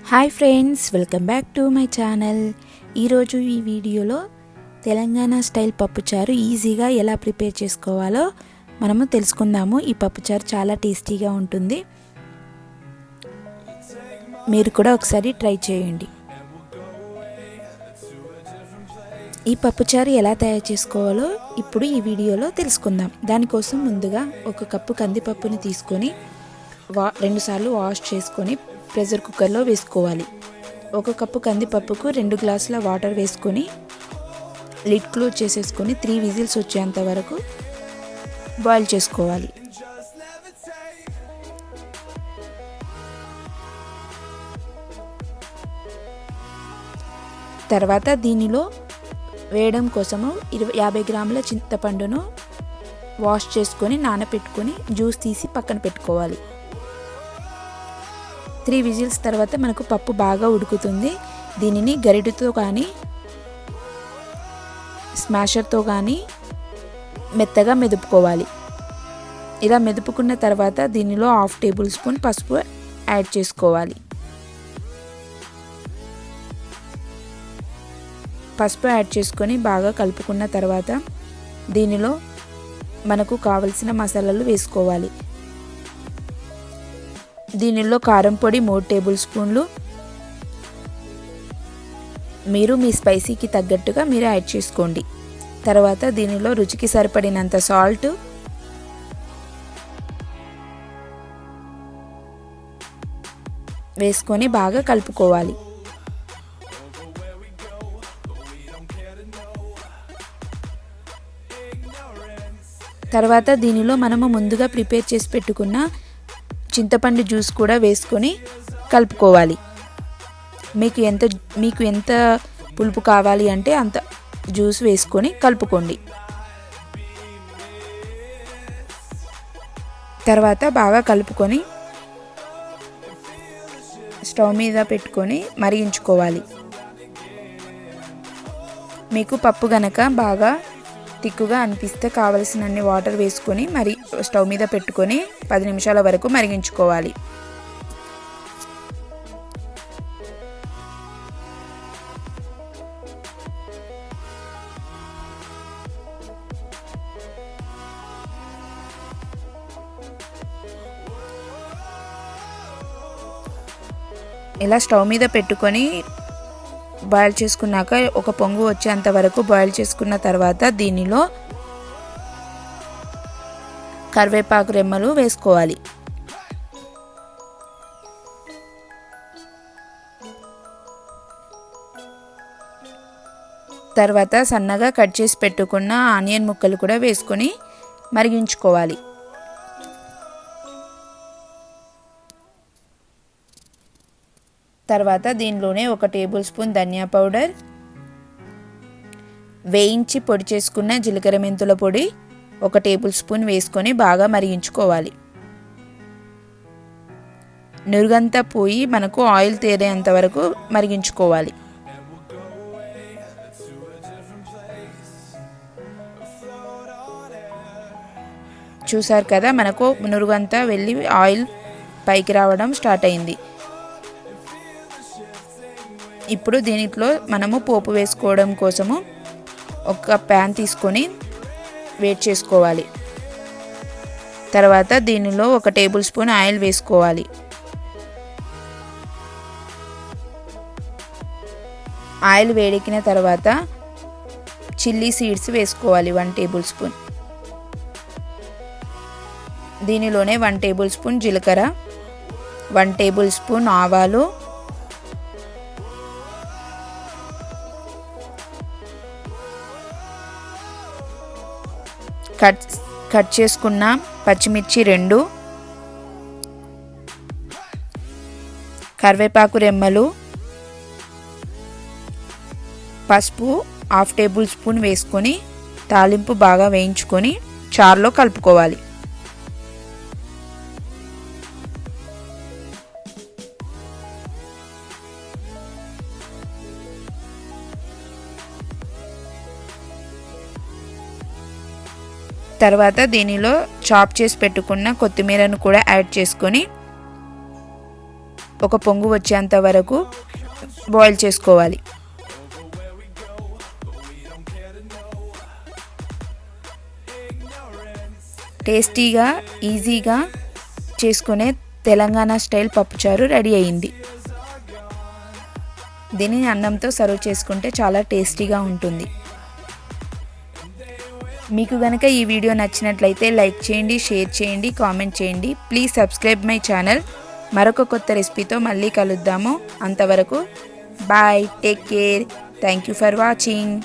Hi friends, welcome back to my channel. ఈరోజు ఈ వీడియోలో తెలంగాణ స్టైల్ పప్పుచారు ఈజీగా ఎలా ప్రిపేర్ చేసుకోవాలో మనము తెలుసుకుందాము. ఈ పప్పుచారు చాలా టేస్టీగా ఉంటుంది. మీరు కూడా ఒకసారి ట్రై చేయండి. ఈ పప్పుచారు ఎలా తయారు చేసుకోవాలో ఇప్పుడు ఈ వీడియోలో తెలుసుకుందాం. దానికోసం ముందుగా 1 కప్పు కందిపప్పుని తీసుకొని 2 సార్లు వాష్ చేసుకొని ప్రెషర్ కుక్కర్లో వేసుకోవాలి. 1 కప్పు కందిపప్పుకు 2 గ్లాసుల వాటర్ వేసుకొని లిడ్ క్లోజ్ చేసేసుకొని 3 విజిల్స్ వచ్చేంత వరకు బాయిల్ చేసుకోవాలి. తర్వాత దీనిలో వేయడం కోసము 50 గ్రాముల చింతపండును వాష్ చేసుకొని నానబెట్టుకొని జ్యూస్ తీసి పక్కన పెట్టుకోవాలి. 3 విజిల్స్ తర్వాత మనకు పప్పు బాగా ఉడుకుతుంది. దీనిని గరిటెతో కానీ స్మాషర్తో కానీ మెత్తగా మెదుపుకోవాలి. ఇలా మెదుపుకున్న తర్వాత దీనిలో 1/2 టేబుల్ స్పూన్ పసుపు యాడ్ చేసుకోవాలి. పసుపు యాడ్ చేసుకొని బాగా కలుపుకున్న తర్వాత దీనిలో మనకు కావలసిన మసాలాలు వేసుకోవాలి. దీనిలో కారం పొడి 3 టేబుల్ స్పూన్లు, మీరు మీ స్పైసీకి తగ్గట్టుగా మీరు యాడ్ చేసుకోండి. తర్వాత దీనిలో రుచికి సరిపడినంత సాల్ట్, వేసుకొని బాగా కలుపుకోవాలి. తర్వాత దీనిలో మనము ముందుగా ప్రిపేర్ చేసి పెట్టుకున్న చింతపండు జ్యూస్ కూడా వేసుకొని కలుపుకోవాలి. మీకు ఎంత పులుపు కావాలి అంటే అంత జ్యూస్ వేసుకొని కలుపుకోండి. తర్వాత బాగా కలుపుకొని స్టవ్ మీద పెట్టుకొని మరిగించుకోవాలి. మీకు పప్పు గనక బాగా తిక్కుగా అనిపిస్తే కావలసినన్ని వాటర్ వేసుకొని మరి స్టవ్ మీద పెట్టుకొని 10 నిమిషాల వరకు మరిగించుకోవాలి. ఇలా స్టవ్ మీద పెట్టుకొని బాయిల్ చేసుకున్నాక ఒక పొంగు వచ్చేంత వరకు బాయిల్ చేసుకున్న తర్వాత దీనిలో కరివేపాకు రెమ్మలు వేసుకోవాలి. తర్వాత సన్నగా కట్ చేసి పెట్టుకున్న ఆనియన్ ముక్కలు కూడా వేసుకొని మరిగించుకోవాలి. తర్వాత దీనిలోనే 1 టేబుల్ స్పూన్ ధనియా పౌడర్, వేయించి పొడి చేసుకున్న జీలకర్ర మెంతుల పొడి 1 టేబుల్ స్పూన్ వేసుకొని బాగా మరిగించుకోవాలి. నురుగంతా పోయి మనకు ఆయిల్ తేలేంత వరకు మరిగించుకోవాలి. చూసారు కదా, మనకు నురుగంతా వెళ్ళి ఆయిల్ పైకి రావడం స్టార్ట్ అయింది. ఇప్పుడు దీంట్లో మనము పోపు వేసుకోవడం కోసము ఒక ప్యాన్ తీసుకొని వేడి చేసుకోవాలి. తర్వాత దీనిలో 1 టేబుల్ స్పూన్ ఆయిల్ వేసుకోవాలి. ఆయిల్ వేడెక్కిన తర్వాత చిల్లీ సీడ్స్ వేసుకోవాలి 1 టేబుల్ స్పూన్. దీనిలోనే 1 టేబుల్ స్పూన్ జీలకర్ర, 1 టేబుల్ స్పూన్ ఆవాలు, కట్ చేసుకున్న పచ్చిమిర్చి 2, కరివేపాకు రెమ్మలు, పసుపు 1/2 టేబుల్ స్పూన్ వేసుకొని తాలింపు బాగా వేయించుకొని చారులో కలుపుకోవాలి. తర్వాత దీనిలో చాప్ చేసి పెట్టుకున్న కొత్తిమీరను కూడా యాడ్ చేసుకొని ఒక పొంగు వచ్చేంత వరకు బాయిల్ చేసుకోవాలి. టేస్టీగా ఈజీగా చేసుకునే తెలంగాణ స్టైల్ పప్పుచారు రెడీ అయింది. దీనిని అన్నంతో సర్వ్ చేసుకుంటే చాలా టేస్టీగా ఉంటుంది. మీకు గనక ఈ వీడియో నచ్చినట్లయితే లైక్ చేయండి, షేర్ చేయండి, కామెంట్ చేయండి. Please subscribe my channel. మరొక కొత్త రెసిపీతో మళ్ళీ కలుద్దాము. అంతవరకు bye, take care, thank you for watching.